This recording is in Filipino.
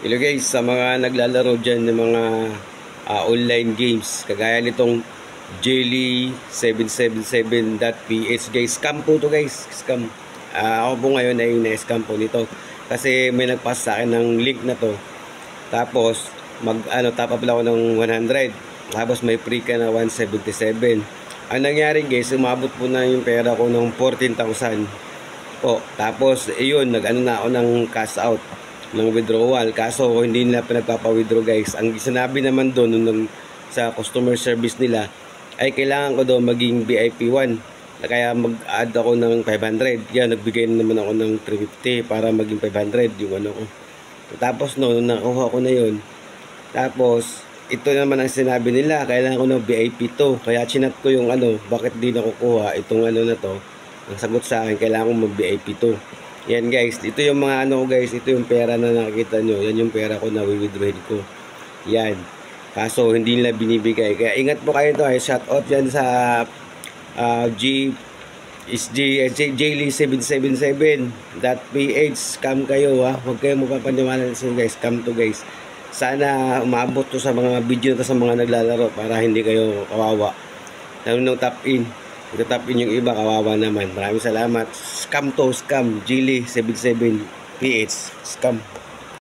Hello guys, sa mga naglalaro dyan ng mga online games, kagaya nitong Jelly777.ph guys, scam po to guys, scam. Ako po ngayon ay na-scam po nito kasi may nagpass sa akin ng link na to. Tapos top up lang ako ng 100, tapos may free ka na 177. Ang nangyari guys, umabot po na yung pera ko ng 14,000 po. Tapos ayun, nag-ano na ako ng cash out ng withdrawal, kaso hindi nila pinagpapa-withdraw guys. Ang sinabi naman doon sa customer service nila ay kailangan ko daw maging VIP 1, kaya mag-add ako ng 500. Yan, nagbigay naman ako ng 350 para maging 500 yung ano ko. Tapos nung nakuha ko na yun, tapos ito naman ang sinabi nila, kailangan ko ng VIP 2. Kaya chinat ko yung bakit di nakukuha itong na to. Ang sagot sa akin, kailangan ko mag VIP 2. Yan guys, ito yung mga guys, ito yung pera na nakikita nyo. Yan yung pera ko na withdraw ko. Yan. Kaso hindi nila binibigay. Kaya ingat po kayo to. Shout out yan sa Jelly777.ph. Scam kayo ha. Huwag kayo mapapaniwala sa guys. Scam to guys. Sana umabot to sa mga video to sa mga naglalaro para hindi kayo kawawa. Nang tap in. Tap in yung iba, kawawa naman. Maraming salamat. Scam to, scam. Jelly777.ph. Scam.